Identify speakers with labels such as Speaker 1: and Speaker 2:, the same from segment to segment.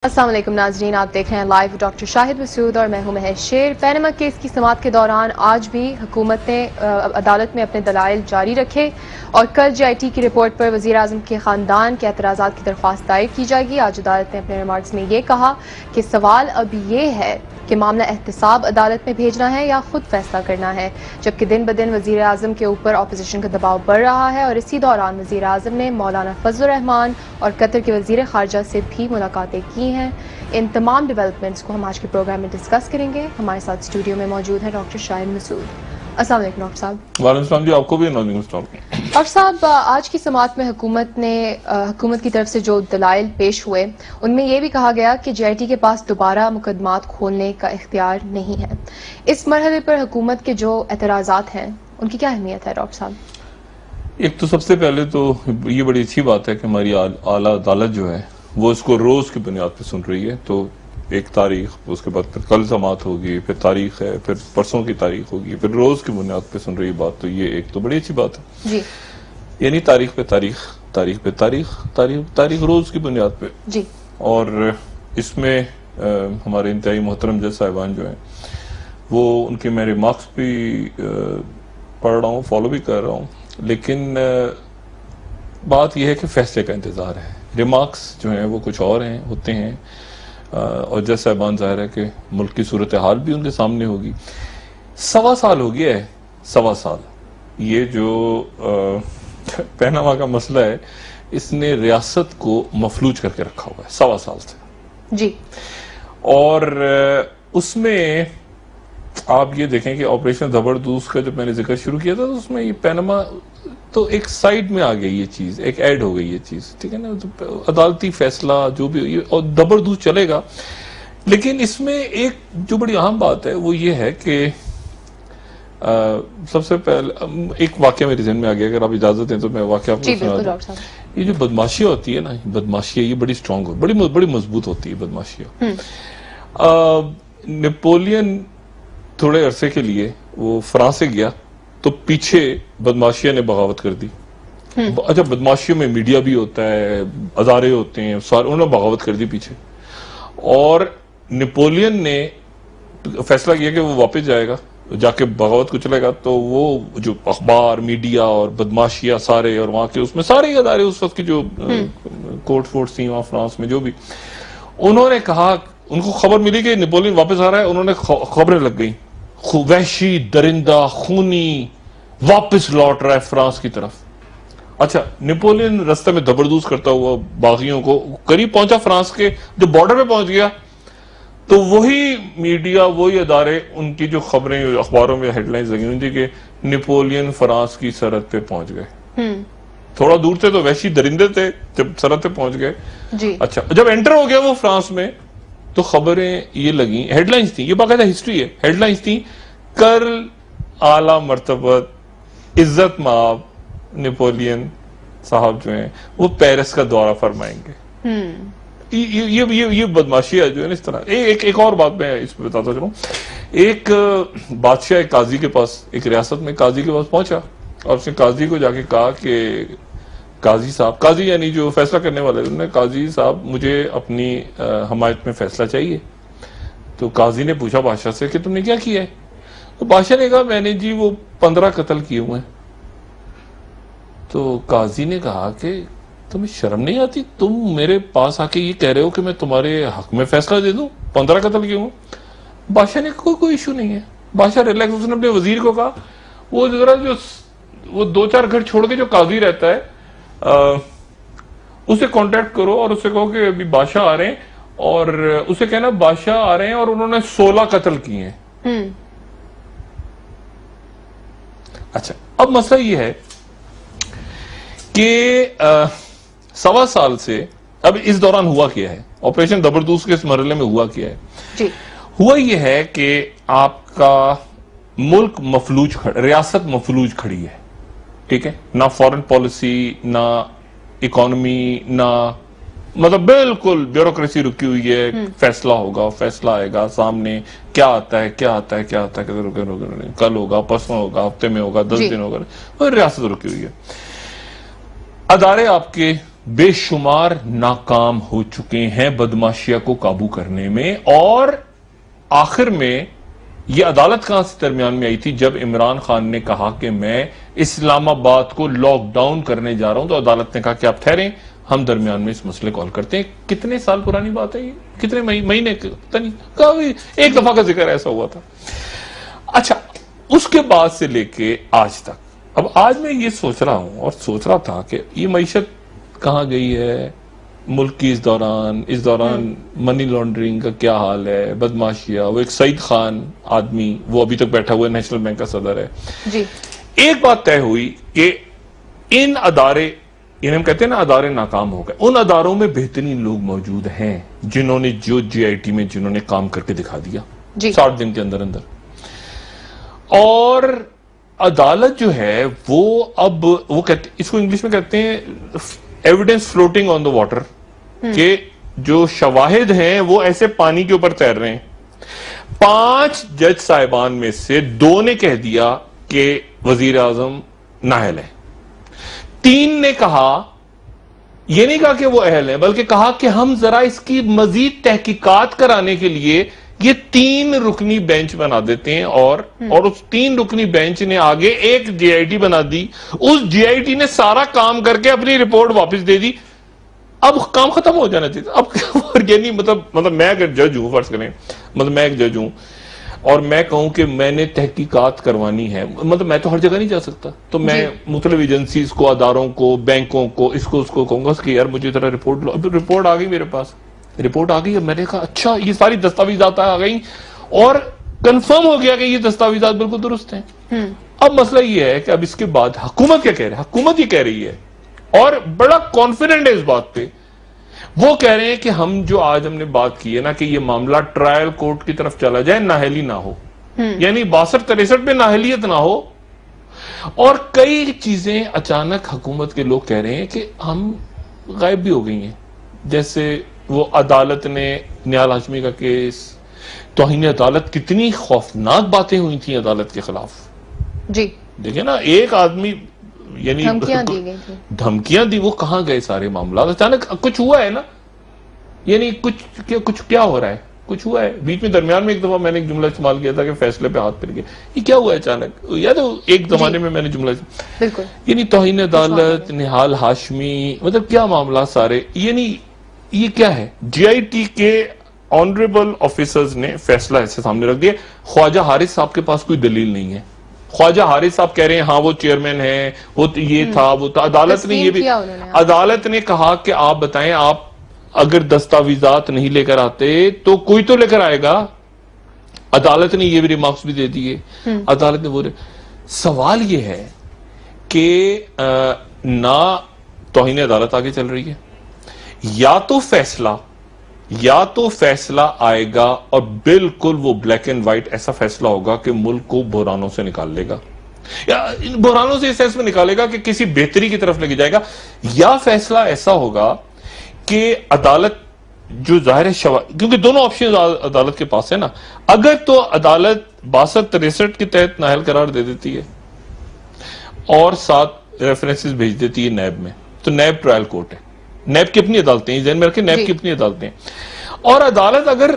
Speaker 1: السلام علیکم ناظرین، آپ دیکھ رہے ہیں لائیو ڈاکٹر شاہد مسعود اور میں ہوں مہر شیر۔ پینما کیس کی سماعت کے دوران آج بھی حکومت نے عدالت میں اپنے دلائل جاری رکھے اور کل جے آئی ٹی کی رپورٹ پر وزیراعظم کے خاندان کے اعتراضات کی درخواست دائر کی جائے گی۔ آج عدالت نے اپنے ریمارکس میں یہ کہا کہ سوال اب یہ ہے کہ معاملہ احتساب عدالت میں بھیجنا ہے یا خود فیصلہ کرنا ہے، جبکہ دن بدن وزیر اعظم کے اوپر اپوزیشن کا دباؤ بڑھ رہا ہے اور اسی دوران وزیر اعظم نے مولانا فضل الرحمان اور قطر کے وزیر خارجہ سے بھی ملاقاتیں کی ہیں۔ ان تمام ڈیولپمنٹس کو ہم آج کے پروگرام میں ڈسکس کریں گے۔ ہمارے ساتھ اسٹوڈیو میں موجود ہیں ڈاکٹر شاہد مسعود۔ السلام علیکم ڈاکٹر صاحب۔
Speaker 2: وعلیکم السلام جی، آپ کو بھی وعلیکم السلام۔
Speaker 1: ڈاکٹر صاحب، آج کی سماعت میں حکومت کی طرف سے جو دلائل پیش ہوئے ان میں یہ بھی کہا گیا کہ جے آئی ٹی کے پاس دوبارہ مقدمات کھولنے کا اختیار نہیں ہے۔ اس مرحلے پر حکومت کے جو اعتراضات ہیں ان کی کیا اہمیت ہے ڈاکٹر صاحب؟
Speaker 2: ایک تو سب سے پہلے تو یہ بڑی اچھی بات ہے کہ ہماری اعلیٰ عدالت جو ہے وہ اس کو روز کی بنیاد پہ سن رہی ہے، تو ایک تاریخ، اس کے بعد پھر کل سماعت ہوگی، پھر تاریخ ہے، پھر پرسوں کی تاریخ ہوگی، پھر روز کی بنیاد پہ سن رہی بات، تو یہ ایک تو بڑی اچھی بات ہے
Speaker 1: جی،
Speaker 2: یعنی تاریخ پہ تاریخ، تاریخ پہ تاریخ، تاریخ روز کی بنیاد پہ
Speaker 1: جی۔
Speaker 2: اور اس میں ہمارے انتہائی محترم جج صاحبان جو ہیں وہ ان کے میں ریمارکس بھی پڑھ رہا ہوں، فالو بھی کر رہا ہوں، لیکن بات یہ ہے کہ فیصلے کا انتظار ہے۔ ریمارکس جو ہیں وہ کچھ اور ہوتے ہیں اور جج صاحبان ظاہر ہے کہ ملک کی صورتحال بھی ان کے سامنے ہوگی۔ 1.25 سال ہو گیا ہے، 1.25 سال یہ جو پینما کا مسئلہ ہے اس نے ریاست کو مفلوج کر کے رکھا ہوا ہے 1.25 سال سے
Speaker 1: جی۔
Speaker 2: اور اس میں آپ یہ دیکھیں کہ آپریشن زبردوز کا جب میں نے ذکر شروع کیا تھا تو اس میں یہ پینما تو ایک سائیڈ میں آ گئی، یہ چیز ایک ایڈ ہو گئی، یہ چیز ٹھیک ہے نا، عدالتی فیصلہ جو بھی اور زبردوز چلے گا، لیکن اس میں ایک جو بڑی اہم بات ہے وہ یہ ہے کہ سب سے پہلے ایک واقعہ میرے ذہن میں آ گیا، اگر آپ اجازت دیں تو میں واقعہ آپ کو سنا دوں۔ یہ جو بدماشی ہوتی ہے نا، بدماشی یہ بڑی اسٹرانگ ہوتی ہے، بڑی مضبوط ہوتی ہے بدماشی۔ نیپولین تھوڑے عرصے کے لیے وہ فرانس سے گیا تو پیچھے بدماشیہ نے بغاوت کر دی۔ اچھا، بدماشیوں میں میڈیا بھی ہوتا ہے، ادارے ہوتے ہیں، انہوں نے بغاوت کر دی پیچھے، اور نیپولین نے فیصلہ کیا کہ وہ واپس جائے گا، جا کے بغاوت کو چلے گا، تو وہ جو اخبار، میڈیا اور بدماشیہ سارے اور وہاں کے اس میں سارے ادارے اس وقت کی جو کورٹ فورٹ تھی وہاں فرانس میں جو بھی، انہوں نے کہا، ان کو خبر ملی کہ نیپولین واپس آ رہا ہے، انہوں نے خبریں لگ گئی، وحشی درندہ خونی واپس لوٹ رہا ہے فرانس کی طرف۔ اچھا، نیپولین رستے میں زبردوز کرتا ہوا باغیوں کو قریب پہنچا فرانس کے، جو بارڈر پہ پہنچ گیا تو وہی میڈیا، وہی ادارے، ان کی جو خبریں اخباروں میں ہیڈ لائنز لگی ہوئی تھی کہ نیپولین فرانس کی سرحد پہ پہنچ گئے۔ تھوڑا دور تھے تو وحشی درندے تھے، جب سرحد پہ پہنچ گئے۔ اچھا، جب انٹر ہو گیا وہ فرانس میں تو خبریں یہ لگیں، ہیڈ لائنز تھیں، یہ باقاعدہ ہسٹری ہے، ہیڈ لائنز تھیں، کرل اعلیٰ مرتبت عزت مآب نیپولین صاحب جو ہیں وہ پیرس کا دورہ فرمائیں گے۔ یہ بدماشی ہے جو ہے اس طرح۔ ایک اور بات میں اس پہ بتاتا چلوں، ایک بادشاہ ایک قاضی کے پاس، ایک ریاست میں قاضی کے پاس پہنچا اور اس نے قاضی کو جا کے کہا کہ قاضی صاحب، قاضی یعنی جو فیصلہ کرنے والے، انہوں نے قاضی صاحب مجھے اپنی حمایت میں فیصلہ چاہیے۔ تو قاضی نے پوچھا بادشاہ سے کہ تم نے کیا کیا ہے؟ تو بادشاہ نے کہا میں نے جی وہ 15 قتل کیے ہوئے ہیں۔ تو قاضی نے کہا کہ تمہیں شرم نہیں آتی، تم میرے پاس آ کے یہ کہہ رہے ہو کہ میں تمہارے حق میں فیصلہ دے دوں، 15 قتل کیے ہوں؟ بادشاہ نے کہا کوئی ایشو نہیں ہے۔ بادشاہ ریلیکس، اس نے اپنے وزیر کو کہا وہ ذرا جو وہ 2-4 گھر چھوڑ کے جو قاضی رہتا ہے اسے کانٹیکٹ کرو اور اسے کہو کہ ابھی بادشاہ آ رہے ہیں، اور اسے کہنا بادشاہ آ رہے ہیں اور انہوں نے 16 قتل کیے ہیں۔ اچھا، اب مسئلہ یہ ہے کہ 1.25 سال سے اب اس دوران ہوا کیا ہے، آپریشن زبردوز کے اس مرحلے میں ہوا کیا ہے؟ ہوا یہ ہے کہ آپ کا ملک مفلوج ریاست مفلوج کھڑی ہے، ٹھیک ہے، نہ فورن پالیسی، نہ اکانومی، نہ مطلب بالکل بیوروکریسی رکی ہوئی ہے۔ فیصلہ ہوگا، فیصلہ آئے گا سامنے، کیا آتا ہے کیا آتا ہے کیا آتا ہے، کل ہوگا، پرسوں ہوگا، ہفتے میں ہوگا، 10 دن ہوگا، ریاست رکی ہوئی ہے۔ ادارے آپ کے بے شمار ناکام ہو چکے ہیں بدماشیہ کو قابو کرنے میں، اور آخر میں یہ عدالت کہاں سے درمیان میں آئی تھی جب عمران خان نے کہا کہ میں اسلام آباد کو لاک ڈاؤن کرنے جا رہا ہوں، تو عدالت نے کہا کہ آپ ٹھہریں، ہم درمیان میں اس مسئلے کو حل کرتے ہیں۔ کتنے سال پرانی بات ہے یہ، کتنے مہینے پتہ نہیں، کبھی ایک دفعہ کا ذکر ایسا ہوا تھا۔ اچھا، اس کے بعد سے لے کے آج تک، اب آج میں یہ سوچ رہا ہوں اور سوچ رہا تھا کہ یہ معیشت کہاں گئی ہے ملک کی اس دوران منی لانڈرنگ کا کیا حال ہے، بدماشیہ۔ وہ ایک سعید خان آدمی، وہ ابھی تک بیٹھا ہوا ہے، نیشنل بینک کا صدر ہے۔
Speaker 1: جی،
Speaker 2: ایک بات طے ہوئی کہ ان ادارے، یعنی ہم کہتے ہیں نا ادارے ناکام ہو گئے، ان اداروں میں بہترین لوگ موجود ہیں جنہوں نے جی آئی ٹی میں جنہوں نے کام کر کے دکھا دیا 60 دن کے اندر اندر۔ اور عدالت جو ہے وہ اب وہ کہتے، اس کو انگلش میں کہتے ہیں evidence floating on the water, کہ جو شواہد ہیں وہ ایسے پانی کے اوپر تیر رہے ہیں۔ 5 جج صاحبان میں سے 2 نے کہہ دیا کہ وزیر اعظم نااہل ہے، 3 نے کہا، یہ نہیں کہا کہ وہ اہل ہے، بلکہ کہا کہ ہم ذرا اس کی مزید تحقیقات کرانے کے لیے یہ 3 رکنی بینچ بنا دیتے ہیں، اور اس 3 رکنی بینچ نے آگے ایک جی آئی ٹی بنا دی۔ اس جی آئی ٹی نے سارا کام کر کے اپنی رپورٹ واپس دے دی۔ اب کام ختم ہو جانا چاہیے۔ اب یہ نہیں، مطلب میں اگر جج ہوں، فرض کریں مطلب میں ایک جج ہوں اور میں کہوں کہ میں نے تحقیقات کروانی ہے، مطلب میں تو ہر جگہ نہیں جا سکتا، تو میں مختلف ایجنسیز کو، اداروں کو، بینکوں کو، اس کو کہوں گا کہ یار مجھے ذرا رپورٹ لو۔ اب رپورٹ آ گئی میرے پاس، رپورٹ آ گئی، میں نے کہا اچھا یہ ساری دستاویزات آ گئی اور کنفرم ہو گیا کہ یہ دستاویزات بالکل درست ہیں۔ اب مسئلہ یہ ہے کہ اب اس کے بعد حکومت کیا کہہ رہی ہے؟ حکومت یہ کہہ رہی ہے اور بڑا کانفیڈنٹ ہے اس بات پہ، وہ کہہ رہے ہیں کہ ہم جو آج ہم نے بات کی ہے نا کہ یہ معاملہ ٹرائل کورٹ کی طرف چلا جائے، نااہلی نہ ہو، یعنی 62-63 پہ نااہلیت نہ ہو۔ اور کئی چیزیں اچانک حکومت کے لوگ کہہ رہے ہیں کہ ہم غائب بھی ہو گئی ہیں، جیسے وہ عدالت نے نیال ہاشمی کا کیس، توہین عدالت، کتنی خوفناک باتیں ہوئی تھیں عدالت کے خلاف۔
Speaker 3: جی
Speaker 2: دیکھیں نا، ایک آدمی یعنی
Speaker 3: دھمکیاں دی گئی تھی،
Speaker 2: دھمکیاں دی، وہ کہاں گئے سارے معاملات؟ اچانک کچھ ہوا ہے نا، یعنی کچھ کیا ہو رہا ہے، کچھ ہوا ہے بیچ میں، درمیان میں ایک دفعہ میں نے ایک جملہ استعمال کیا تھا کہ فیصلے پہ ہاتھ پھر گئے، یہ کیا ہوا ہے اچانک؟ یاد ہے ایک زمانے میں میں نے جملہ،
Speaker 3: بالکل،
Speaker 2: یعنی توہین عدالت، نیال ہاشمی، مطلب کیا معاملات سارے، یعنی یہ کیا ہے؟ جی آئی ٹی کے آنریبل آفیسرز نے فیصلہ ایسے سامنے رکھ دیا، خواجہ حارث صاحب کے پاس کوئی دلیل نہیں ہے، خواجہ حارث صاحب کہہ رہے ہیں ہاں وہ چیئرمین ہیں، وہ یہ تھا وہ تھا، عدالت نے یہ بھی، عدالت نے کہا کہ آپ بتائیں، آپ اگر دستاویزات نہیں لے کر آتے تو کوئی تو لے کر آئے گا۔ عدالت نے یہ بھی ریمارکس بھی دے دیے، عدالت نے بولے۔ سوال یہ ہے کہ نہ توہین عدالت آگے چل رہی ہے، یا تو فیصلہ آئے گا اور بالکل وہ بلیک اینڈ وائٹ ایسا فیصلہ ہوگا کہ ملک کو بحرانوں سے نکال لے گا، یا بحرانوں سے اس سینس میں نکالے گا کہ کسی بہتری کی طرف لے کے جائے گا، یا فیصلہ ایسا ہوگا کہ عدالت جو ظاہر ہے کیونکہ دونوں آپشن عدالت کے پاس ہے نا، اگر تو عدالت 62-63 کے تحت نااہل قرار دے دیتی ہے اور 7 ریفرنسز بھیج دیتی ہے نیب میں، تو نیب ٹرائل کورٹ ہے، نیب کی اپنی عدالتیں ہیں، ذہن میں رکھیں، نیب کی اپنی عدالتیں ہیں، اور عدالت اگر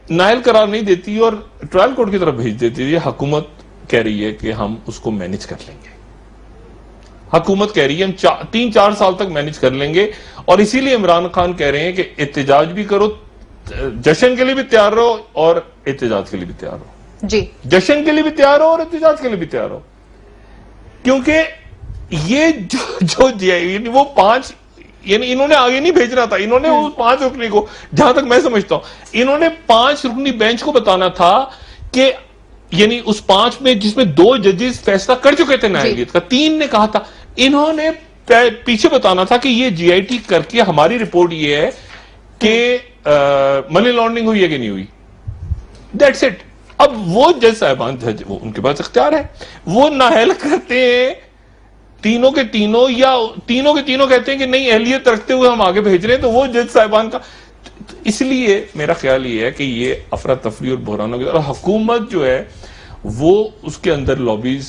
Speaker 2: نااہل قرار نہیں دیتی اور ٹرائل کورٹ کی طرف بھیج دیتی ہے، حکومت کہہ رہی ہے کہ ہم اس کو مینج کر لیں گے، حکومت کہہ رہی ہے ہم 3-4 سال تک مینج کر لیں گے، اور اسی لیے عمران خان کہہ رہے ہیں کہ احتجاج بھی کرو، جشن کے لیے بھی تیار رہو اور احتجاج کے لیے بھی تیار رہو،
Speaker 3: جی
Speaker 2: جشن کے لیے بھی تیار رہو اور احتجاج کے لیے بھی تیار رہو، کیونکہ یہ جو وہ 5، یعنی انہوں نے آگے نہیں بھیجنا تھا، انہوں نے اس 5 رکنی کو، جہاں تک میں سمجھتا ہوں انہوں نے 5 رکنی بینچ کو بتانا تھا کہ یعنی اس 5 میں جس میں 2 ججز فیصلہ کر چکے تھے نااہلیت کا، 3 نے کہا تھا، انہوں نے پیچھے بتانا تھا کہ یہ جی آئی ٹی کر کے ہماری رپورٹ یہ ہے کہ منی لانڈرنگ ہوئی ہے کہ نہیں ہوئی، دیٹس اٹ۔ اب وہ جج صاحبان، وہ ان کے پاس اختیار ہے، وہ نااہل کرتے ہیں تینوں کے تینوں، یا تینوں کے تینوں کہتے ہیں کہ نہیں اہلیت رکھتے ہوئے ہم آگے بھیج رہے ہیں، تو وہ جج صاحبان کا، اس لیے میرا خیال یہ ہے کہ یہ افراتفری اور بحرانوں کی، اور حکومت جو ہے وہ اس کے اندر لابیز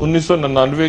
Speaker 2: 1999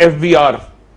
Speaker 2: FBR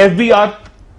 Speaker 2: FBR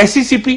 Speaker 2: SECP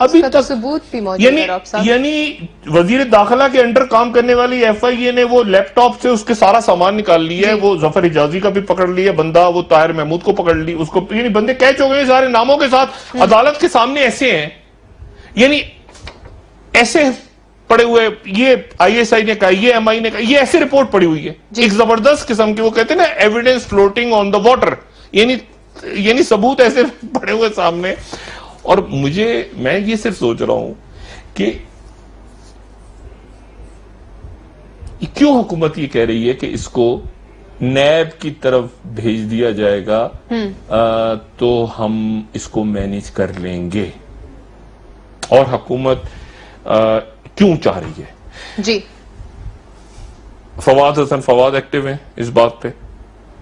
Speaker 2: ابھی
Speaker 1: تک ثبوت بھی موجود ہے ڈاکٹر صاحب.
Speaker 2: یعنی وزیر داخلہ کے انڈر کام کرنے والی ایف آئی اے نے وہ لیپ ٹاپ سے اس کے سارا سامان نکال لیا ہے, وہ ظفر حجازی کا بھی پکڑ لیا بندہ, وہ طاہر محمود کو پکڑ لی, اس کو یعنی بندے کیچ ہو گئے سارے ناموں کے ساتھ عدالت کے سامنے ایسے ہیں, یعنی ایسے پڑے ہوئے, یہ آئی ایس آئی نے کہا, یہ ایم آئی نے کہا, یہ ایسے رپورٹ پڑی ہوئی ہے ایک زبردست قسم کی, وہ کہتے ہیں نا evidence floating on the water, یعنی ثبوت ایسے پڑے ہوئے سامنے. اور میں یہ صرف سوچ رہا ہوں کہ کیوں حکومت یہ کہہ رہی ہے کہ اس کو نیب کی طرف بھیج دیا جائے گا تو ہم اس کو مینیج کر لیں گے, اور حکومت کیوں چاہ رہی ہے؟
Speaker 1: جی
Speaker 2: فواد حسن فواد ایکٹیو ہیں اس بات پہ,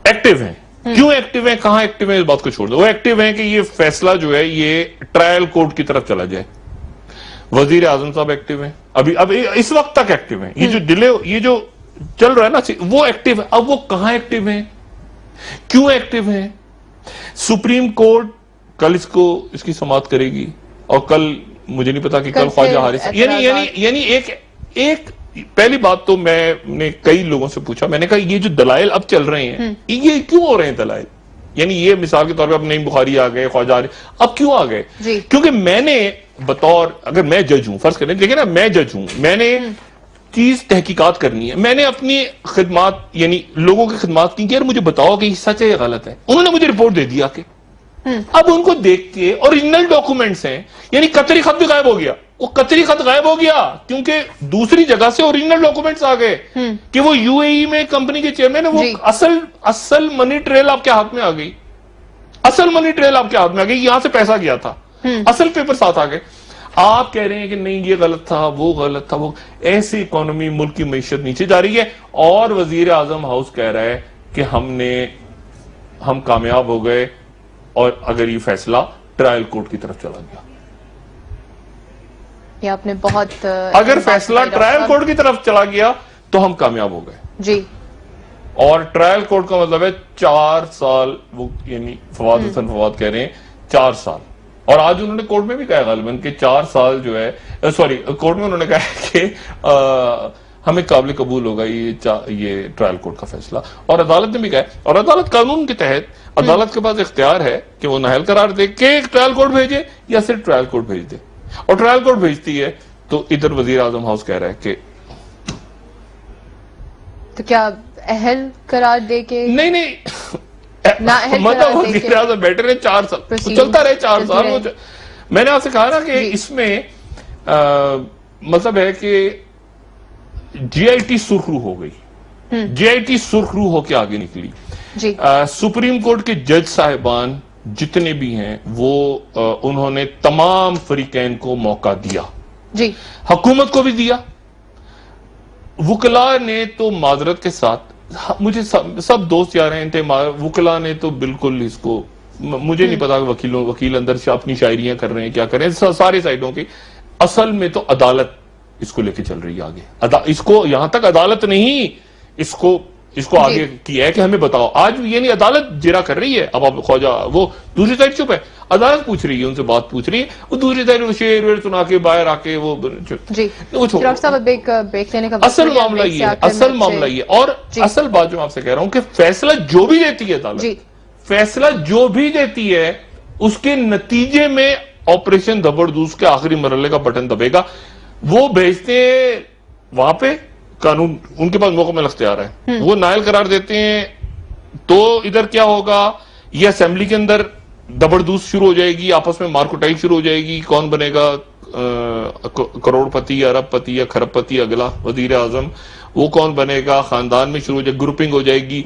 Speaker 2: ایکٹیو ہیں. کیوں ایکٹیو ہیں, کہاں ایکٹیو ہیں, اس بات کو چھوڑ دو. وہ ایکٹیو ہیں کہ یہ فیصلہ جو ہے یہ ٹرائل کورٹ کی طرف چلا جائے. وزیر اعظم صاحب ایکٹیو ہیں, اب اس وقت تک ایکٹیو ہیں. یہ جو چل رہا ہے نا وہ ایکٹیو ہے. اب وہ کہاں ایکٹیو ہیں, کیوں ایکٹیو ہیں؟ سپریم کورٹ کل اس کی سماعت کرے گی, اور کل مجھے نہیں پتا کہ کل خواجہ حارث, یعنی ایک پہلی بات تو میں نے کئی لوگوں سے پوچھا, میں نے کہا یہ جو دلائل اب چل رہے ہیں یہ کیوں ہو رہے ہیں دلائل, یعنی یہ مثال کے طور پہ اب نعیم بخاری آ گئے, خواجہ حارث, اب کیوں آ گئے؟ کیونکہ میں نے بطور, اگر میں جج ہوں, فرض کریں دیکھیں نا میں جج ہوں, میں نے چیز تحقیقات کرنی ہے, میں نے اپنی خدمات یعنی لوگوں کی خدمات کی کہ یار مجھے بتاؤ کہ یہ سچ ہے یا غلط ہے, انہوں نے مجھے رپورٹ دے دیا کہ اب ان کو دیکھ کے اوریجنل ڈاکومنٹس ہیں, یعنی قطری خط بھی غائب ہو گیا, وہ قطری خط غائب ہو گیا کیونکہ دوسری جگہ سے اوریجنل ڈاکومنٹس آ گئے کہ وہ یو اے ای میں کمپنی کے چیئرمین ہے, وہ اصل منی ٹریل آپ کے ہاتھ میں آ گئی, اصل منی ٹریل آپ کے ہاتھ میں آ گئی, یہاں سے پیسہ گیا تھا, اصل پیپر ساتھ آ گئے. آپ کہہ رہے ہیں کہ نہیں یہ غلط تھا, وہ غلط تھا, وہ ایسی اکانومی, ملک کی معیشت نیچے جا رہی ہے, اور وزیر اعظم ہاؤس کہہ رہا ہے کہ ہم کامیاب ہو گئے, اور اگر یہ فیصلہ ٹرائل کورٹ کی طرف چلا گیا,
Speaker 1: یہ آپ نے بہت,
Speaker 2: اگر فیصلہ ٹرائل کورٹ کی طرف چلا گیا تو ہم کامیاب ہو گئے.
Speaker 1: جی, اور
Speaker 2: ٹرائل کورٹ کا مطلب ہے 4 سال, وہ یعنی فواد حسن فواد کہہ رہے ہیں 4 سال, اور آج انہوں نے کورٹ میں بھی کہا غالباً کہ 4 سال جو ہے, کورٹ میں انہوں نے کہا کہ ہمیں قابل قبول ہوگا یہ ٹرائل کورٹ کا فیصلہ, اور عدالت نے بھی کہا, اور عدالت قانون کے تحت عدالت کے پاس اختیار ہے کہ وہ نااہل قرار دے کہ ٹرائل کورٹ بھیجے یا صرف ٹرائل کورٹ بھیج دے, اور ٹرائل کورٹ بھیجتی ہے تو ادھر وزیر اعظم ہاؤس کہہ رہا ہے کہ
Speaker 1: تو کیا اہل قرار دے کے,
Speaker 2: نہیں مطلب وزیر اعظم بیٹھے رہے 4 سال, چلتا رہے 4 سال. میں نے آپ سے کہا نا کہ اس میں مطلب ہے کہ جی آئی ٹی سرخرو ہو گئی, جی آئی ٹی سرخرو ہو کے آگے نکلی. سپریم کورٹ کے جج صاحبان جتنے بھی ہیں وہ انہوں نے تمام فریقین کو موقع دیا, حکومت کو بھی دیا, وکلا نے تو معذرت کے ساتھ, مجھے سب دوست یار ہیں تھے, وکلا نے تو بالکل اس کو, مجھے نہیں پتا وکیل اندر سے اپنی شاعریاں کر رہے ہیں کیا کر رہے ہیں, سارے سائڈوں کی, اصل میں تو عدالت اس کو لے کے چل رہی ہے آگے, اس کو یہاں تک عدالت نہیں اس کو آگے کیا ہے کہ ہمیں بتاؤ. آج یعنی عدالت جرا کر رہی ہے, اب آپ خواجہ وہ دوسری سائڈ چپ ہے, عدالت پوچھ رہی ہے, ان سے بات پوچھ رہی ہے, وہ دوسری سائڈ وہ شعر ویر سنا کے باہر آ کے وہ اصل معاملہ یہ ہے, اصل معاملہ یہ, اور اصل بات جو آپ سے کہہ رہا ہوں کہ فیصلہ جو بھی دیتی ہے عدالت, فیصلہ جو بھی دیتی ہے اس کے نتیجے میں آپریشن زبردوز کے آخری مرحلے کا بٹن دبے گا, وہ بھیجتے ہیں وہاں پہ قانون, ان کے پاس موقع میں اختیار ہے, وہ نائل قرار دیتے ہیں تو ادھر کیا ہوگا, یہ اسمبلی کے اندر زبردوز شروع ہو جائے گی, آپس میں مارکوٹائی شروع ہو جائے گی, کون بنے گا کروڑ پتی یا ارب پتی یا کھرب پتی اگلا وزیر اعظم, وہ کون بنے گا, خاندان میں شروع ہو جائے, گروپنگ ہو جائے گی.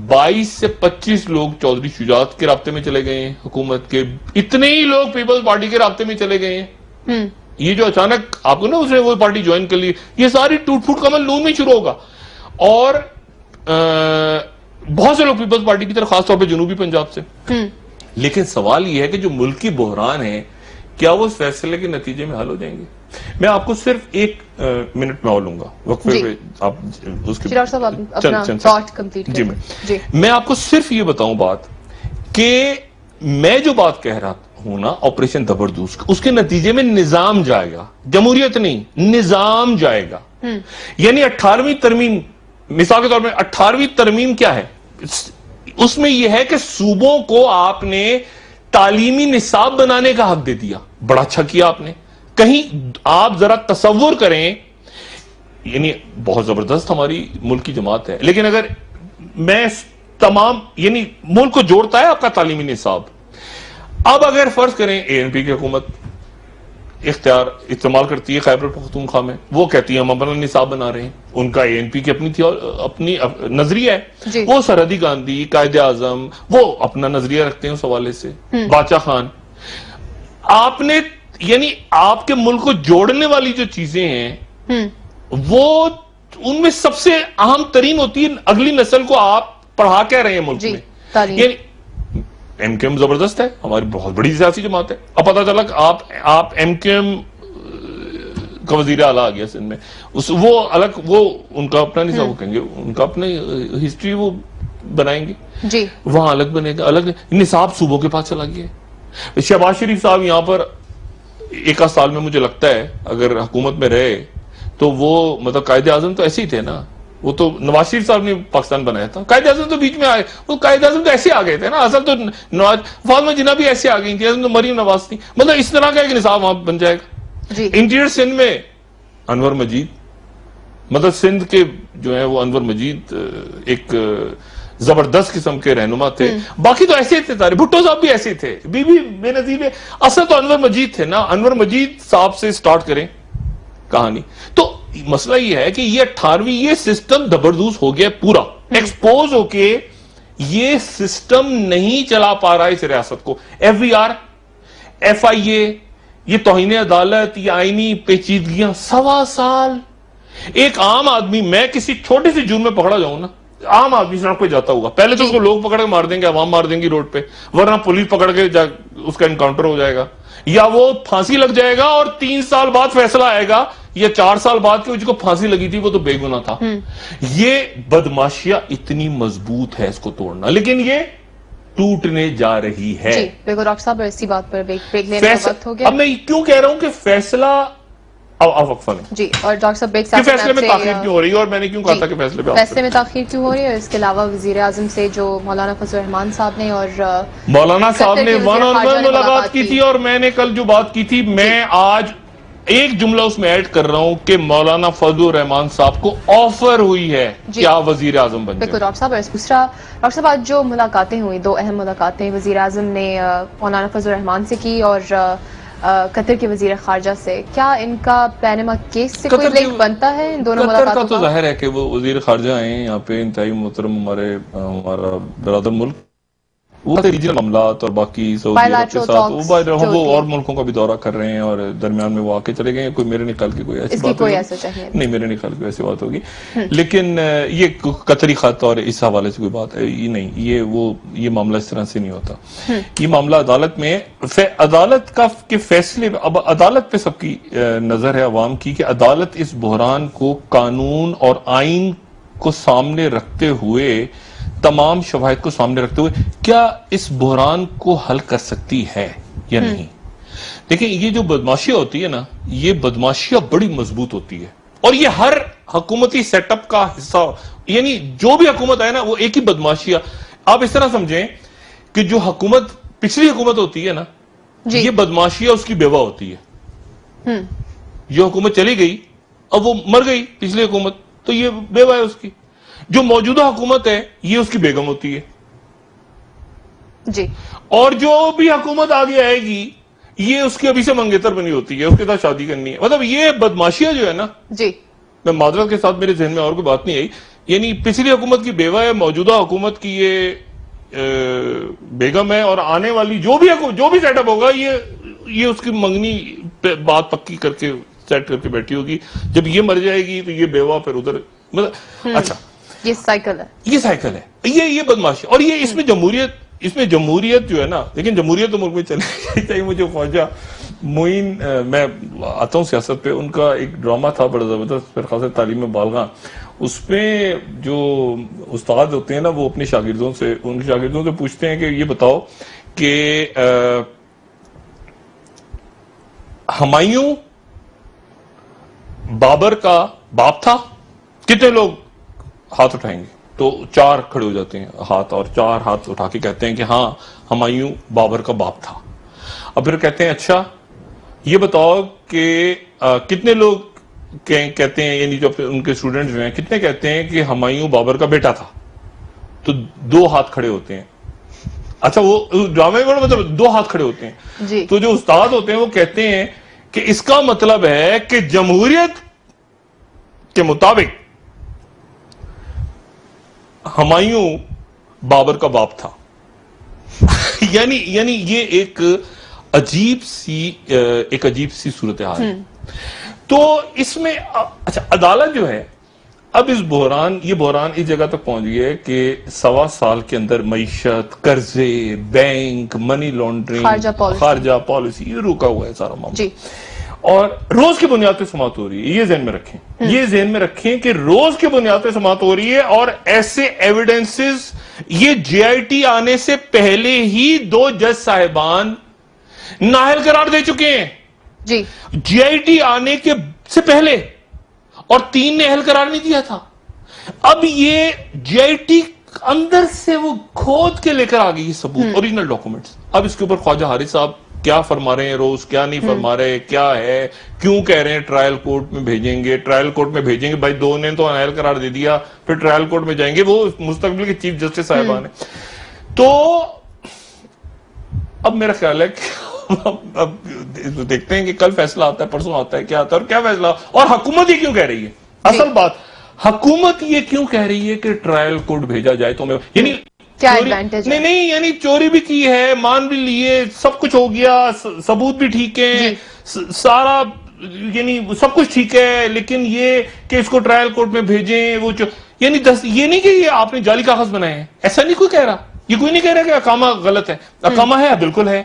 Speaker 2: 22 سے 25 لوگ چودھری شجاعت کے رابطے میں چلے گئے ہیں حکومت کے, اتنے ہی لوگ پیپلز پارٹی کے رابطے میں چلے گئے ہیں. یہ جو اچانک آپ کو نا اس نے وہ پارٹی جوائن کر لی, یہ ساری ٹوٹ پھوٹ کا عمل نون میں شروع ہوگا, اور بہت سے لوگ پیپلز پارٹی کی طرف, خاص طور پہ جنوبی پنجاب سے. لیکن سوال یہ ہے کہ جو ملکی بحران ہے کیا وہ اس فیصلے کے نتیجے میں حل ہو جائیں گے؟ میں آپ کو صرف 1 منٹ میں اور لوں گا وقفے پہ, آپ اس کے میں آپ کو صرف یہ بتاؤں بات کہ میں جو بات کہہ رہا ہوں نا آپریشن زبردوز، اس کے نتیجے میں نظام جائے گا، جمہوریت نہیں، نظام جائے گا. یعنی 18ویں ترمیم، مثال کے طور میں 18ویں ترمیم کیا ہے؟ اس میں یہ ہے کہ صوبوں کو آپ نے تعلیمی نصاب بنانے کا حق دے دیا. بڑا اچھا کیا آپ نے. کہیں آپ ذرا تصور کریں، یعنی بہت زبردست ہماری ملک کی جماعت ہے، لیکن اگر میں تمام یعنی ملک کو جوڑتا ہے آپ کا تعلیمی نصاب. اب اگر فرض کریں اے این پی کی حکومت اختیار استعمال کرتی ہے خیبر پختونخوا میں، وہ کہتی ہے ہم اپنا نصاب بنا رہے ہیں، ان کا اے این پی کی اپنی نظریہ ہے، وہ سرحدی گاندھی، قائد اعظم، وہ اپنا نظریہ رکھتے ہیں اس حوالے سے، بادشاہ خان. آپ نے یعنی آپ کے ملک کو جوڑنے والی جو چیزیں ہیں وہ ان میں سب سے اہم ترین ہوتی ہے اگلی نسل کو آپ پڑھا کے رہے ہیں ملک میں. یعنی ایم کیو ایم زبردست ہے، ہماری بہت بڑی سیاسی جماعت ہے. اب پتہ چلا کہ آپ ایم کیو ایم کا وزیر اعلیٰ آ گیا سندھ میں، وہ الگ، وہ ان کا اپنا نصاب، وہ کہیں گے ان کا اپنا ہسٹری وہ بنائیں گے جی، وہاں الگ بنے گا، الگ نصاب صوبوں کے پاس چلا گیا. شہباز شریف صاحب یہاں پر ایک آدھ سال میں مجھے لگتا ہے اگر حکومت میں رہے تو وہ مطلب قائد اعظم تو ایسے ہی تھے نا، وہ تو نواز شریف صاحب نے پاکستان بنایا تھا، قائد اعظم تو بیچ میں آئے، وہ قائد اعظم تو ایسے آ گئے تھے نا، اصل تو نواز فاطمہ جناح بھی ایسے آ گئی تھی، تو مریم نواز تھی. مطلب اس طرح کا ایک نصاب وہاں بن جائے گا. انٹیریئر سندھ میں انور مجید، مطلب سندھ کے جو ہے وہ انور مجید ایک زبردست قسم کے رہنما تھے. باقی تو ایسے تھے سارے، بھٹو صاحب بھی ایسے تھے، بی بی بے نظیر. اصل تو انور مجید تھے نا، انور مجید صاحب سے سٹارٹ کریں کہانی. تو مسئلہ یہ ہے کہ یہ 18ویں یہ سسٹم زبردست ہو گیا پورا ایکسپوز ہو کے، یہ سسٹم نہیں چلا پا رہا اس ریاست کو. ایف بی آر، ایف آئی اے، یہ توہین عدالت، یہ آئینی پیچیدگیاں، 1.25 سال. ایک عام آدمی، میں کسی چھوٹے سے جرم میں پکڑا جاؤں نا، عام آدمی سڑک پہ جاتا ہوگا، پہلے تو اس کو لوگ پکڑ کے مار دیں گے، عوام مار دیں گی روڈ پہ، ورنہ پولیس پکڑ کے اس کا انکاؤنٹر ہو جائے گا، یا وہ پھانسی لگ جائے گا اور 3 سال بعد فیصلہ آئے گا، یا 4 سال بعد کہ جس کو پھانسی لگی تھی وہ تو بے گناہ تھا. یہ بدماشیہ اتنی مضبوط ہے اس کو توڑنا، لیکن یہ ٹوٹنے جا رہی ہے.
Speaker 1: جی بالکل ڈاکٹر صاحب، اسی بات پر بریک لینے کا وقت ہو گیا.
Speaker 2: اب میں کیوں کہہ رہا ہوں کہ فیصلہ وقفہ لیں
Speaker 1: جی، اور ڈاکٹر صاحب بیک
Speaker 2: کہ فیصلے میں تاخیر کیوں ہو رہی ہے، اور میں نے کیوں کہا تھا کہ فیصلے
Speaker 1: میں تاخیر کیوں ہو رہی ہے، اور اس کے علاوہ وزیر اعظم سے جو مولانا فضل الرحمان صاحب نے اور
Speaker 2: مولانا صاحب نے 1-on-1 ملاقات کی تھی، اور میں نے کل جو بات کی تھی، میں آج ایک جملہ اس میں ایڈ کر رہا ہوں کہ مولانا فضل الرحمان صاحب کو آفر ہوئی ہے کہ آپ وزیر اعظم بن جائیں.
Speaker 1: بالکل ڈاکٹر صاحب. دوسرا ڈاکٹر صاحب، آج جو ملاقاتیں ہوئی، 2 اہم ملاقاتیں وزیر اعظم نے مولانا فضل الرحمان سے کی اور قطر کے وزیر خارجہ سے، کیا ان کا پینما کیس سے کوئی لنک بنتا ہے ان دونوں ملاقاتوں کا؟
Speaker 2: قطر کا تو ظاہر ہے کہ وہ وزیر خارجہ ہیں یہاں پہ، انتہائی محترم ہمارا برادر ملک، وہ ریجنل معاملات اور باقی سعودی عرب کے ساتھ وہ اور ملکوں کا بھی دورہ کر رہے ہیں، اور درمیان میں وہ آ کے چلے گئے. کوئی میرے نکال کے کوئی ایسی بات نہیں، میرے نکال کے ایسی بات ہوگی، لیکن یہ قطری خط اور اس حوالے سے کوئی بات ہے یہ نہیں، یہ معاملہ اس طرح سے نہیں ہوتا. یہ معاملہ عدالت میں، عدالت کے فیصلے، اب عدالت پہ سب کی نظر ہے عوام کی کہ عدالت اس بحران کو قانون اور آئین کو سامنے رکھتے ہوئے، تمام شواہد کو سامنے رکھتے ہوئے، کیا اس بحران کو حل کر سکتی ہے یا نہیں. دیکھیں یہ جو بدماشیاں ہوتی ہے نا، یہ بدماشیاں بڑی مضبوط ہوتی ہے، اور یہ ہر حکومتی سیٹ اپ کا حصہ، یعنی جو بھی حکومت ہے نا وہ ایک ہی بدماشیاں. آپ اس طرح سمجھیں کہ جو حکومت پچھلی حکومت ہوتی ہے نا، یہ بدماشیاں اس کی بیوہ ہوتی ہے. جو حکومت چلی گئی، اب وہ مر گئی پچھلی حکومت، تو یہ بیوہ ہے اس کی. جو موجودہ حکومت ہے یہ اس کی بیگم ہوتی ہے جی، اور جو بھی حکومت آگے آئے گی یہ اس کی ابھی سے منگیتر بنی ہوتی ہے، اس کے ساتھ شادی کرنی ہے. مطلب یہ بدماشیاں جو ہے نا جی، میں معذرت کے ساتھ میرے ذہن میں اور کوئی بات نہیں آئی، یعنی پچھلی حکومت کی بیوہ ہے، موجودہ حکومت کی یہ بیگم ہے، اور آنے والی جو بھی سیٹ اپ ہوگا یہ اس کی منگنی بات پکی کر کے سیٹ کر کے بیٹھی ہوگی. جب یہ مر جائے گی تو یہ بیوہ پھر ادھر، مطلب اچھا
Speaker 1: یہ سائیکل ہے،
Speaker 2: یہ بدماشی. اور یہ اس میں جمہوریت جو ہے نا، لیکن جمہوریت تو ملک میں چلے چاہیے. مجھے خواجہ معین، میں آتا ہوں سیاست پہ، ان کا ایک ڈرامہ تھا بڑا زبردست، پھر خاص تعلیم بالغاں، اس میں جو استاد ہوتے ہیں نا وہ اپنے شاگردوں سے پوچھتے ہیں کہ یہ بتاؤ کہ ہمایوں بابر کا باپ تھا؟ کتنے لوگ ہاتھ اٹھائیں گے؟ تو 4 کھڑے ہو جاتے ہیں ہاتھ، اور 4 ہاتھ اٹھا کے کہتے ہیں کہ ہاں ہمایوں بابر کا باپ تھا. اب پھر کہتے ہیں اچھا یہ بتاؤ کہ کتنے لوگ کہتے ہیں، یعنی جو ان کے اسٹوڈنٹس جو ہیں کتنے کہتے ہیں کہ ہمایوں بابر کا بیٹا تھا؟ تو 2 ہاتھ کھڑے ہوتے ہیں. اچھا وہ ڈرامے میں مطلب 2 ہاتھ کھڑے ہوتے ہیں
Speaker 1: جی.
Speaker 2: تو جو استاد ہوتے ہیں وہ کہتے ہیں کہ اس کا مطلب ہے کہ جمہوریت کے مطابق ہمایوں بابر کا باپ تھا. یعنی یہ ایک عجیب سی صورتحال ہے. تو اس میں اچھا عدالت جو ہے اب یہ بحران اس جگہ تک پہنچ گیا ہے کہ 1.25 سال کے اندر معیشت، قرضے، بینک، منی لانڈرنگ، خارجہ پالیسی، یہ رکا ہوا ہے سارا معاملہ. اور روز کی بنیاد پہ سماعت ہو رہی ہے. یہ ذہن میں رکھیں کہ روز کی بنیاد پہ سماعت ہو رہی ہے، اور ایسے ایویڈنسز یہ جے آئی ٹی آنے سے پہلے ہی 2 جج صاحبان نااہل قرار دے چکے ہیں.
Speaker 1: جی.
Speaker 2: جے آئی ٹی آنے کے سے پہلے، اور 3 نے اہل قرار نہیں دیا تھا. اب یہ جے آئی ٹی اندر سے وہ کھود کے لے کر آ گئی ثبوت، اوریجنل ڈاکومنٹس. اب اس کے اوپر خواجہ حارث صاحب کیا فرما رہے ہیں، روز کیا نہیں فرما رہے، کیا ہے، کیوں کہہ رہے ہیں ٹرائل کورٹ میں بھیجیں گے. بھائی 2 نے تو نااہل قرار دے دیا، پھر ٹرائل کورٹ میں جائیں گے. وہ مستقبل کے چیف جسٹس صاحبان ہیں. تو اب میرا خیال ہے کہ اب دیکھتے ہیں کہ کل فیصلہ آتا ہے، پرسوں آتا ہے، کیا آتا ہے اور کیا فیصلہ. اور حکومت یہ کیوں کہہ رہی ہے، اصل بات حکومت یہ کیوں کہہ رہی ہے کہ ٹرائل کورٹ بھیجا جائے؟ تو یعنی نہیں یعنی چوری بھی کی ہے، مان بھی لیے، سب کچھ ہو گیا، ثبوت بھی ٹھیک ہے، سارا یعنی سب کچھ ٹھیک ہے، لیکن یہ کہ اس کو ٹرائل کورٹ میں بھیجیں، وہ یعنی یہ نہیں کہ یہ آپ نے جعلی کاغذ بنائے ہیں، ایسا نہیں کوئی کہہ رہا. یہ کوئی نہیں کہہ رہا کہ اقامہ غلط ہے. اقامہ ہے، بالکل ہے.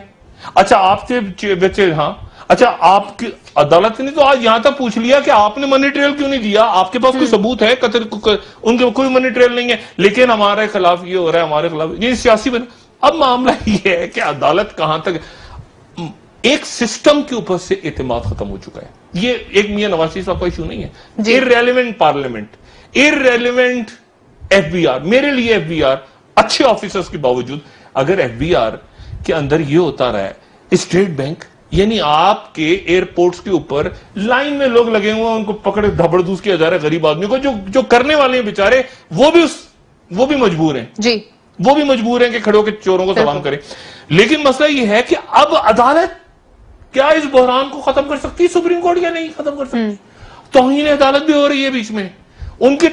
Speaker 2: اچھا آپ سے بچے، ہاں اچھا آپ کی عدالت نے تو آج یہاں تک پوچھ لیا کہ آپ نے منی ٹریل کیوں نہیں دیا، آپ کے پاس کوئی ثبوت ہے؟ ان کے کوئی منی ٹریل نہیں ہے، لیکن ہمارے خلاف یہ ہو رہا ہے، ہمارے خلاف یہ سیاسی بنا. اب معاملہ یہ ہے کہ عدالت کہاں تک ایک سسٹم کے اوپر سے اعتماد ختم ہو چکا ہے. یہ ایک میاں نواز شریف صاحب کا ایشو نہیں ہے. Irrelevant parliament, irrelevant F B R. میرے لیے ایف بی آر اچھے آفیسرز کے باوجود اگر ایف بی آر کے اندر یہ ہوتا رہا ہے، اسٹیٹ بینک یعنی آپ کے ایئرپورٹس کے اوپر لائن میں لوگ لگے ہوئے ہیں، ان کو پکڑے دھبڑ دوز کیا جا رہا ہے غریب آدمی کو، جو کرنے والے ہیں بیچارے وہ بھی مجبور ہیں. جی وہ بھی مجبور ہیں کہ کھڑے ہو کے چوروں کو سلام کریں. لیکن مسئلہ یہ ہے کہ اب عدالت کیا اس بحران کو ختم کر سکتی؟ سپریم کورٹ کیا نہیں ختم کر سکتی؟ توہین عدالت بھی ہو رہی ہے بیچ میں، ان کے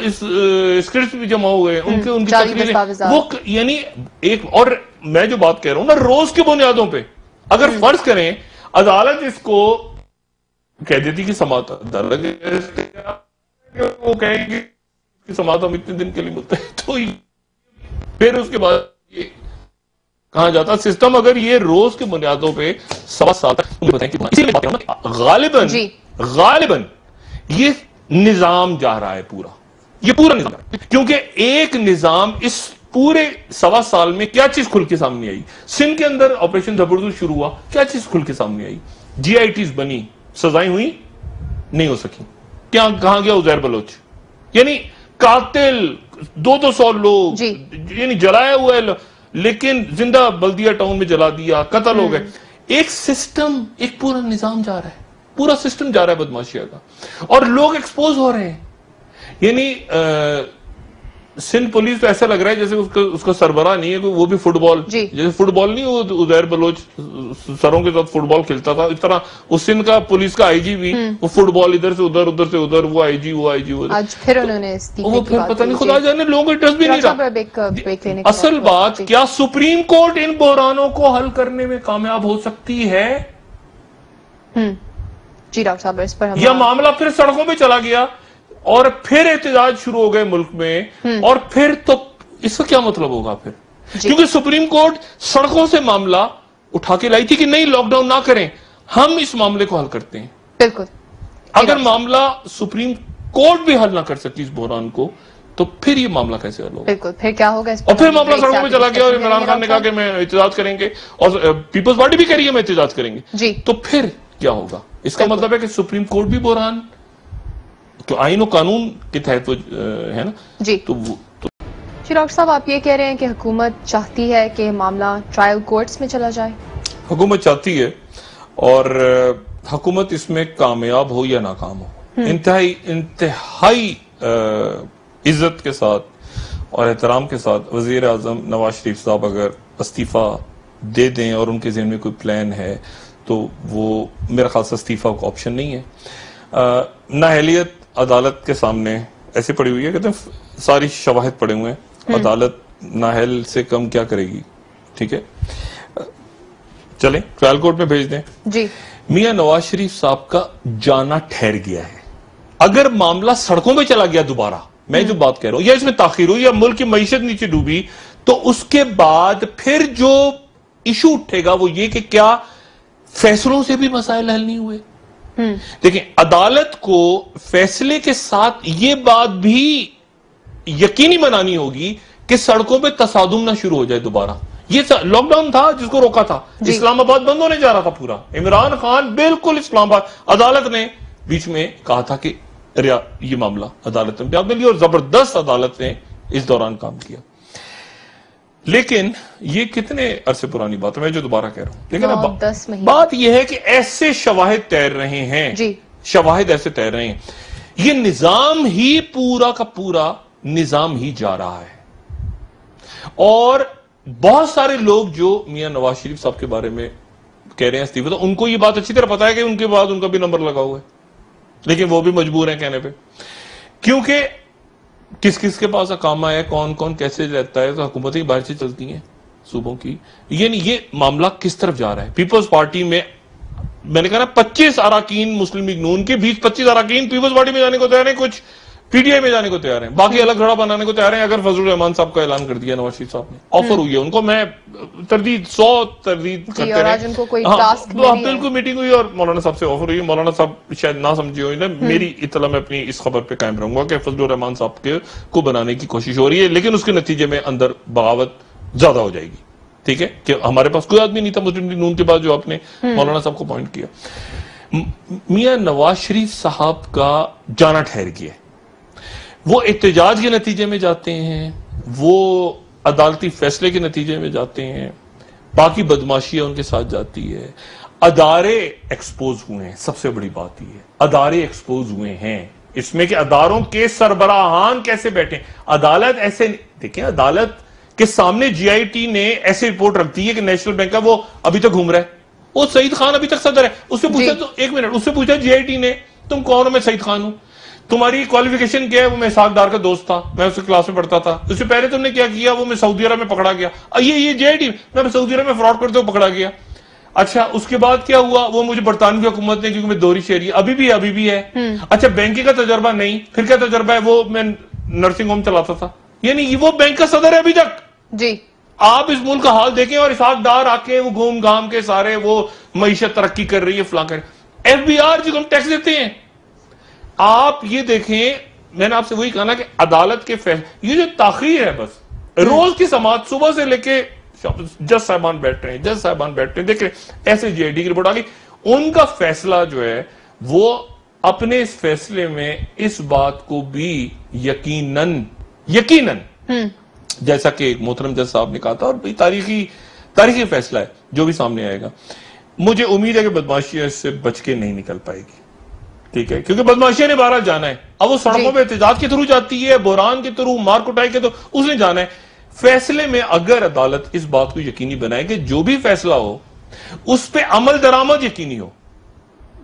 Speaker 2: اسکرپٹس بھی جمع ہوئے، ان کی تقریریں، وہ یعنی ایک. اور میں جو بات کہہ رہا ہوں نا، روز کی بنیادوں پہ اگر فرض کریں عدالت اس کو کہہ دیتی کہ سماعت، وہ کہیں گے کہ سماعت ہم اتنے دن کے لیے ملتے ہیں، تو پھر اس کے بعد یہ کہاں جاتا سسٹم. اگر یہ روز کی بنیادوں پہ 7 سال تک غالباً یہ نظام جا رہا ہے پورا، یہ پورا نظام، کیونکہ ایک نظام اس پورے 7 سال میں کیا چیز کھل کے سامنے آئی؟ سندھ کے اندر آپریشن زبردست شروع ہوا، کیا چیز کھل کے سامنے آئی؟ جی آئی ٹیز بنی، سزائیں ہوئی نہیں ہو سکی. کہاں گیا عزیر بلوچ؟ یعنی قاتل 200 لوگ یعنی جلائے ہوئے، لیکن زندہ بلدیہ ٹاؤن میں جلا دیا، قتل ہو گئے. ایک سسٹم، ایک پورا نظام جا رہا ہے، پورا سسٹم جا رہا ہے بدماشیہ کا، اور لوگ ایکسپوز ہو رہے ہیں. یعنی سندھ پولیس تو ایسا لگ رہا ہے جیسے اس کا سربراہ نہیں ہے، وہ بھی فٹ بال، جیسے فٹ بال نہیں وہ عزیر بلوچ سروں کے ساتھ فٹ بال کھیلتا تھا، اس طرح اس سندھ کا پولیس کا آئی جی بھی وہ فٹ بال ادھر سے ادھر، ادھر سے ادھر، وہ آئی جی
Speaker 1: آج پھر انہوں نے
Speaker 2: وہ پھر پتہ نہیں، خدا جانے لوگوں کو انٹرسٹ بھی نہیں رہا. اصل بات کیا سپریم کورٹ ان بحرانوں کو حل کرنے میں کامیاب ہو سکتی ہے؟
Speaker 1: جی ڈاکٹر صاحب اس پر
Speaker 2: یہ معاملہ پھر سڑکوں پہ چلا گیا، اور پھر احتجاج شروع ہو گئے ملک میں، اور پھر تو اس کا کیا مطلب ہوگا پھر؟ کیونکہ سپریم کورٹ سڑکوں سے معاملہ اٹھا کے لائی تھی کہ نہیں لاک ڈاؤن نہ کریں، ہم اس معاملے کو حل کرتے ہیں. بالکل. اگر معاملہ سپریم کورٹ بھی حل نہ کر سکی اس بحران کو، تو تو پھر یہ معاملہ کیسے حل ہوگا؟
Speaker 1: بالکل، پھر کیا ہوگا؟
Speaker 2: اور پھر معاملہ سڑکوں میں چلا گیا اور عمران خان نے کہا کہ میں احتجاج کریں گے، اور پیپلز پارٹی بھی کہہ رہی ہے میں احتجاج کریں گے.
Speaker 1: جی
Speaker 2: تو پھر کیا ہوگا؟ اس کا مطلب ہے کہ سپریم کورٹ بھی بحران، تو آئین و قانون کے تحت وہ ہے نا.
Speaker 1: جی جی ڈاکٹر صاحب، آپ یہ کہہ رہے ہیں کہ حکومت چاہتی ہے کہ معاملہ ٹرائل کورٹس میں چلا جائے؟
Speaker 2: حکومت چاہتی ہے، اور حکومت اس میں کامیاب ہو یا ناکام ہو، انتہائی عزت کے ساتھ اور احترام کے ساتھ وزیر اعظم نواز شریف صاحب اگر استعفیٰ دے دیں اور ان کے ذہن میں کوئی پلان ہے تو وہ میرا خیال سے استعفیٰ کا آپشن نہیں ہے. نااہلیت عدالت کے سامنے ایسے پڑی ہوئی ہے، کہتے ہیں ساری شواہد پڑے ہوئے ہیں، عدالت نااہل سے کم کیا کرے گی. ٹھیک ہے، چلیں ٹرائل کورٹ میں بھیج دیں.
Speaker 1: جی
Speaker 2: میاں نواز شریف صاحب کا جانا ٹھہر گیا ہے. اگر معاملہ سڑکوں میں چلا گیا دوبارہ، میں جو بات کہہ رہا ہوں، یا اس میں تاخیر ہوئی یا ملک کی معیشت نیچے ڈوبی، تو اس کے بعد پھر جو ایشو اٹھے گا وہ یہ کہ کیا فیصلوں سے بھی مسائل حل نہیں ہوئے. دیکھیں، عدالت کو فیصلے کے ساتھ یہ بات بھی یقینی بنانی ہوگی کہ سڑکوں پہ تصادم نہ شروع ہو جائے دوبارہ. یہ لاک ڈاؤن تھا جس کو روکا تھا، اسلام آباد بند ہونے جا رہا تھا پورا. عمران خان بالکل اسلام آباد، عدالت نے بیچ میں کہا تھا کہ یہ معاملہ عدالت نے امتیاز میں لیا، اور زبردست عدالت نے اس دوران کام کیا. لیکن یہ کتنے عرصے پرانی بات ہے، میں جو دوبارہ کہہ رہا ہوں. لیکن بات یہ ہے کہ ایسے شواہد تیر رہے ہیں، شواہد ایسے تیر رہے ہیں، یہ نظام ہی پورا کا پورا نظام ہی جا رہا ہے. اور بہت سارے لوگ جو میاں نواز شریف صاحب کے بارے میں کہہ رہے ہیں استعفیٰ، تو ان کو یہ بات اچھی طرح پتا ہے کہ ان کے بعد ان کا بھی نمبر لگا ہوا ہے، لیکن وہ بھی مجبور ہیں کہنے پہ، کیونکہ کس کس کے پاس اقامہ ہے، کون کون کیسے رہتا ہے، تو حکومتیں باہر سے چلتی ہیں صوبوں کی. یعنی یہ معاملہ کس طرف جا رہا ہے. پیپلز پارٹی میں نے کہا نا 25 اراکین مسلم لیگ نون کے 20-25 اراکین پیپلز پارٹی میں جانے کو تیار ہیں، کچھ پی ٹی آئی میں جانے کو تیار ہیں، باقی الگ گھڑا بنانے کو تیار ہیں. اگر فضل الرحمان صاحب کا اعلان کر دیا نواز شریف صاحب نے، آفر ہوئی ہے ان کو، میں تردید کرتے رہے، بالکل میٹنگ ہوئی اور مولانا صاحب سے آفر ہوئی. مولانا صاحب شاید نہ سمجھے ہوئی نا، میری اطلاع میں اپنی اس خبر پہ قائم رہوں گا کہ فضل الرحمان صاحب کو بنانے کی کوشش ہو رہی ہے، لیکن اس کے نتیجے میں اندر بغاوت زیادہ ہو جائے گی. ٹھیک ہے، کہ ہمارے پاس کوئی آدمی نہیں تھا مسلم لیگ نون کے بعد جو آپ نے مولانا صاحب کو پوائنٹ کیا. میاں نواز شریف صاحب کا جانا ٹھہر گیا، وہ احتجاج کے نتیجے میں جاتے ہیں، وہ عدالتی فیصلے کے نتیجے میں جاتے ہیں، باقی بدماشیاں ان کے ساتھ جاتی ہے. ادارے ایکسپوز ہوئے ہیں، سب سے بڑی بات یہ ہے ادارے ایکسپوز ہوئے ہیں. اس میں کہ اداروں کے سربراہان کیسے بیٹھے. عدالت ایسے دیکھیں، عدالت کے سامنے جی آئی ٹی نے ایسے رپورٹ رکھتی ہے کہ نیشنل بینک کا وہ ابھی تک گھوم رہا ہے، وہ سعید خان ابھی تک صدر ہے. اس سے پوچھا تو ایک منٹ، اس سے پوچھا جی آئی ٹی نے تم کون ہو؟ میں سعید خان ہوں. تمہاری کوالیفیکیشن کیا ہے؟ وہ میں اسحاق ڈار کا دوست تھا، میں اس کلاس میں پڑھتا تھا. اس سے پہلے تم نے کیا کیا؟ وہ میں سعودی عرب میں پکڑا گیا. یہ جے آئی ٹی میں سعودی عرب میں فراڈ کرتے ہوئے پکڑا گیا. اچھا، اس کے بعد کیا ہوا؟ وہ مجھے برطانوی حکومت نے، کیونکہ میں دوہری شہری، ابھی بھی ہے. اچھا، بینکنگ کا تجربہ نہیں، پھر کیا تجربہ ہے؟ وہ میں نرسنگ ہوم چلاتا تھا. یعنی وہ بینک کا صدر ہے ابھی تک.
Speaker 1: جی
Speaker 2: آپ اس ملک کا حال دیکھیں، اور اسحاق ڈار آ کے وہ گھوم گھام کے سارے وہ معیشت ترقی کر رہی ہے، فلاں کر. ایف بی آر جو ہم ٹیکس دیتے ہیں، آپ یہ دیکھیں، میں نے آپ سے وہی کہا نا کہ عدالت کے فیصلے، یہ جو تاخیر ہے، بس روز کی سماعت صبح سے لے کے جج صاحبان بیٹھ رہے ہیں، دیکھ رہے ہیں ایسے جی آئی ڈی کی رپورٹ آ گئی. ان کا فیصلہ جو ہے وہ اپنے اس فیصلے میں اس بات کو بھی یقیناً جیسا کہ ایک محترم جج صاحب نے کہا تھا، اور تاریخی فیصلہ ہے جو بھی سامنے آئے گا. مجھے امید ہے کہ بدماشیاں اس سے بچ کے نہیں نکل پائے گی. ٹھیک ہے، کیونکہ بدماشیاں نے بہرحال جانا ہے. اب وہ سڑکوں پہ احتجاج کے تھرو جاتی ہے، بحران کے تھرو، مار کٹائی کے تھرو، اس نے جانا ہے. فیصلے میں اگر عدالت اس بات کو یقینی بنائے کہ جو بھی فیصلہ ہو اس پہ عمل درآمد یقینی ہو،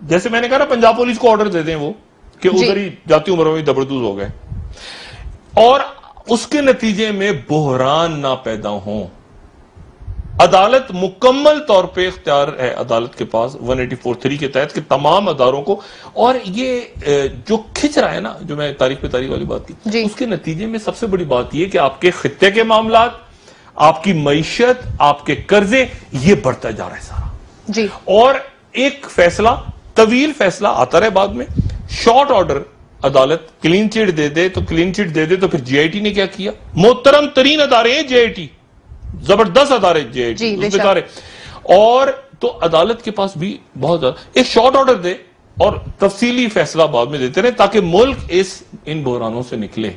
Speaker 2: جیسے میں نے کہا نا پنجاب پولیس کو آرڈر دے دیں وہ کہ ادھر ہی جاتی عمروں میں دبردوز ہو گئے، اور اس کے نتیجے میں بحران نہ پیدا ہوں. عدالت مکمل طور پہ اختیار ہے عدالت کے پاس 184(3) کے تحت کہ تمام اداروں کو، اور یہ جو کھچ رہا ہے نا، جو میں تاریخ پہ تاریخ والی بات کی، اس کے نتیجے میں سب سے بڑی بات یہ کہ آپ کے خطے کے معاملات، آپ کی معیشت، آپ کے قرضے، یہ بڑھتا جا رہا ہے سارا. اور ایک فیصلہ، طویل فیصلہ آتا رہے بعد میں، شارٹ آرڈر عدالت کلین چٹ دے دے تو کلین چٹ دے دے تو پھر جے آئی ٹی نے کیا کیا؟ محترم ترین ادارے ہیں جے آئی ٹی، زبردست ادارے جے آئی ٹی اس بیچارے، اور تو عدالت کے پاس بھی بہت زیادہ ایک شارٹ آرڈر دے اور تفصیلی فیصلہ بعد میں دیتے رہے تاکہ ملک ان بحرانوں سے نکلے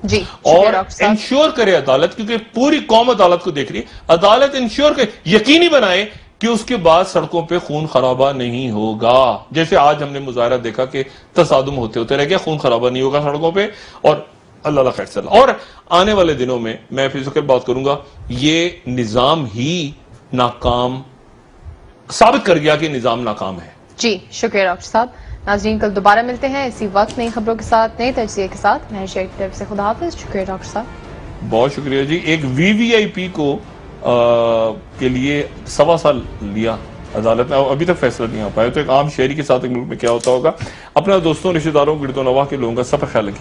Speaker 1: جی
Speaker 2: اور انشور کرے عدالت، کیونکہ پوری قوم عدالت کو دیکھ رہی ہے، عدالت انشور کرے، یقینی بنائے کہ اس کے بعد سڑکوں پہ خون خرابہ نہیں ہوگا، جیسے آج ہم نے مظاہرہ دیکھا کہ تصادم ہوتے رہ گیا، خون خرابہ نہیں ہوگا سڑکوں پہ، اور اللہ خیر صلی اللہ۔ اور آنے والے دنوں میں میں پھر ذکر بات کروں گا، یہ نظام ہی ناکام ثابت کر گیا کہ نظام ناکام ہے۔
Speaker 1: جی شکریہ ڈاکٹر صاحب۔ ناظرین کل دوبارہ ملتے ہیں اسی وقت نئی خبروں کے ساتھ، نئے تجزیے کے ساتھ۔ مہر شیخ کی طرف سے خدا حافظ۔ شکریہ ڈاکٹر صاحب،
Speaker 2: بہت شکریہ جی۔ ایک وی آئی پی کو کے لیے 1.25 سال لیا عدالت نے، ابھی تک فیصلہ نہیں آ پایا، تو ایک عام شہری کے ساتھ ایک ملک میں کیا ہوتا ہوگا۔ اپنا دوستوں، رشتہ داروں، گرد و نواح کے لوگوں کا سب خیال رکھیے۔